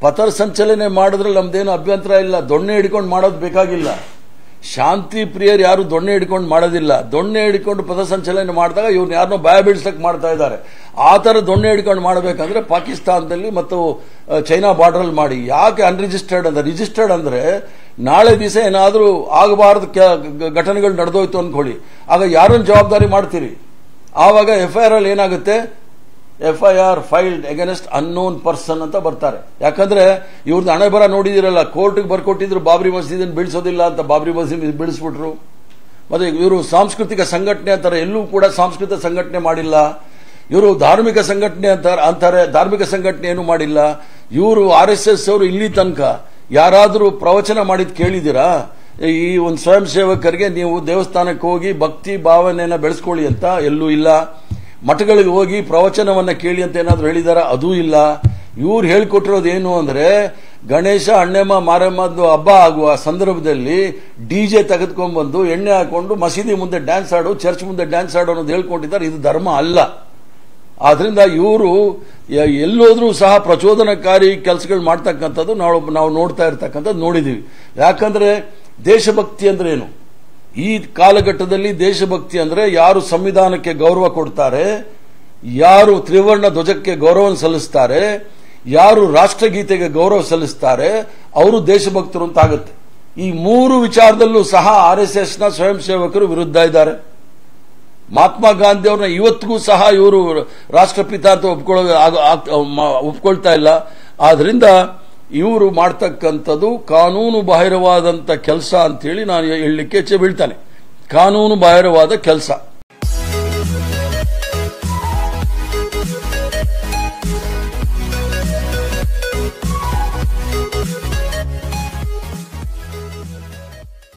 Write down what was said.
ಪಥಸಂಚಲನೆ ಮಾಡಿದ್ರಲ್ಲಿ ನಮ್ದೇನು ಅಭ್ಯಂತರ ಇಲ್ಲ. ದೊಣ್ಣೆ ಹಿಡ್ಕೊಂಡು ಮಾಡೋದು ಬೇಕಾಗಿಲ್ಲ. ಶಾಂತಿ ಪ್ರಿಯರು ಯಾರು ದೊಣ್ಣೆ ಹಿಡ್ಕೊಂಡು ಮಾಡೋದಿಲ್ಲ. ದೊಣ್ಣೆ ಹಿಡ್ಕೊಂಡು ಪಥಸಂಚಲನೆ ಮಾಡಿದಾಗ ಇವ್ರನ್ನ ಯಾರನ್ನೋ ಭಯ ಬೀಳ್ಸಕ್ ಮಾಡ್ತಾ ಇದ್ದಾರೆ. ಆ ತರ ದೊಣ್ಣೆ ಹಿಡ್ಕೊಂಡು ಮಾಡಬೇಕಂದ್ರೆ ಪಾಕಿಸ್ತಾನದಲ್ಲಿ ಮತ್ತು ಚೈನಾ ಬಾರ್ಡರ್ ಅಲ್ಲಿ ಮಾಡಿ. ಯಾಕೆ ಅನ್ರಿಜಿಸ್ಟರ್ಡ್ ಅಂದ್ರೆ? ರಿಜಿಸ್ಟರ್ಡ್ ಅಂದ್ರೆ ನಾಳೆ ದಿವಸ ಏನಾದರೂ ಆಗಬಾರದು ಘಟನೆಗಳು ನಡೆದೋಯ್ತು ಅನ್ಕೊಳ್ಳಿ, ಆಗ ಯಾರನ್ನು ಜವಾಬ್ದಾರಿ ಮಾಡ್ತೀರಿ? ಆವಾಗ FIR ಅಲ್ಲಿ ಏನಾಗುತ್ತೆ? FIR filed against unknown person ಅಂತ ಬರ್ತಾರೆ. ಯಾಕಂದ್ರೆ ಇವ್ರದ್ದು ಹಣೆ ಬರ ನೋಡಿದಿರಲ್ಲ, ಕೋರ್ಟ್ಗೆ ಬರ್ಕೊಟ್ಟಿದ್ರು ಬಾಬ್ರಿ ಮಸೀದಿ ಬೀಳಿಸೋದಿಲ್ಲ ಅಂತ, ಬಾಬ್ರಿ ಮಸೀದಿ ಬೀಳಿಸ್ಬಿಟ್ರು. ಮತ್ತೆ ಇವರು ಸಾಂಸ್ಕೃತಿಕ ಸಂಘಟನೆ ಅಂತಾರೆ, ಎಲ್ಲೂ ಕೂಡ ಸಾಂಸ್ಕೃತಿಕ ಸಂಘಟನೆ ಮಾಡಿಲ್ಲ. ಇವರು ಧಾರ್ಮಿಕ ಸಂಘಟನೆ ಅಂತಾರೆ, ಧಾರ್ಮಿಕ ಸಂಘಟನೆ ಏನು ಮಾಡಿಲ್ಲ. ಇವರು RSS ಅವರು ಇಲ್ಲಿ ತನಕ ಯಾರಾದರೂ ಪ್ರವಚನ ಮಾಡಿದ್ ಕೇಳಿದಿರಾ? ಈ ಒಂದು ಸ್ವಯಂ ಸೇವಕರಿಗೆ ನೀವು ದೇವಸ್ಥಾನಕ್ಕೆ ಹೋಗಿ ಭಕ್ತಿ ಭಾವನೆಯನ್ನ ಬೆಳೆಸ್ಕೊಳ್ಳಿ ಅಂತ ಎಲ್ಲೂ ಇಲ್ಲ. ಮಠಗಳಿಗೆ ಹೋಗಿ ಪ್ರವಚನವನ್ನ ಕೇಳಿ ಅಂತ ಏನಾದ್ರು ಹೇಳಿದಾರ? ಅದೂ ಇಲ್ಲ. ಇವ್ರು ಹೇಳ್ಕೊಟ್ಟಿರೋದು ಏನು ಅಂದ್ರೆ, ಗಣೇಶ ಅಣ್ಣಮ್ಮ ಮಾರಮ್ಮದ್ದು ಹಬ್ಬ ಆಗುವ ಸಂದರ್ಭದಲ್ಲಿ DJ ತೆಗೆದುಕೊಂಡ್ಬಂದು ಎಣ್ಣೆ ಹಾಕೊಂಡು ಮಸೀದಿ ಮುಂದೆ ಡ್ಯಾನ್ಸ್ ಆಡು, ಚರ್ಚ್ ಮುಂದೆ ಡ್ಯಾನ್ಸ್ ಆಡು ಅನ್ನೋದು ಹೇಳ್ಕೊಂಡಿದ್ದಾರೆ. ಇದು ಧರ್ಮ ಅಲ್ಲ. ಆದ್ರಿಂದ ಇವರು ಎಲ್ಲೋದ್ರೂ ಸಹ ಪ್ರಚೋದನಕಾರಿ ಕೆಲಸಗಳು ಮಾಡ್ತಕ್ಕಂಥದ್ದು ನಾವು ನೋಡ್ತಾ ಇರ್ತಕ್ಕಂಥದ್ದು ನೋಡಿದೀವಿ. ಯಾಕಂದ್ರೆ ದೇಶಭಕ್ತಿ ಅಂದ್ರೆ ಏನು? ಈ ಕಾಲಘಟ್ಟದಲ್ಲಿ ದೇಶಭಕ್ತಿ ಅಂದ್ರೆ ಯಾರು ಸಂವಿಧಾನಕ್ಕೆ ಗೌರವ ಕೊಡ್ತಾರೆ, ಯಾರು ತ್ರಿವರ್ಣ ಧ್ವಜಕ್ಕೆ ಗೌರವ ಸಲ್ಲಿಸ್ತಾರೆ, ಯಾರು ರಾಷ್ಟ್ರಗೀತೆಗೆ ಗೌರವ ಸಲ್ಲಿಸ್ತಾರೆ, ಅವರು ದೇಶಭಕ್ತರು ಅಂತ ಆಗುತ್ತೆ. ಈ ಮೂರು ವಿಚಾರದಲ್ಲೂ ಸಹ RSS ನ ಸ್ವಯಂ ಸೇವಕರು ವಿರುದ್ಧ ಇದ್ದಾರೆ. ಮಹಾತ್ಮ ಗಾಂಧಿ ಅವ್ರನ್ನ ಇವತ್ತಿಗೂ ಸಹ ಇವರು ರಾಷ್ಟ್ರಪಿತ ಅಂತ ಒಪ್ಕೊಳ್ತಾ ಇಲ್ಲ. ಆದ್ರಿಂದ ಇವರು ಮಾಡ್ತಕ್ಕಂಥದ್ದು ಕಾನೂನು ಬಾಹಿರವಾದಂತ ಕೆಲಸ ಅಂತೇಳಿ ನಾನು ಹೇಳಲಿಕ್ಕೆ ಇಚ್ಛೆ ಬೀಳ್ತಾನೆ. ಕಾನೂನು ಬಾಹಿರವಾದ ಕೆಲಸ.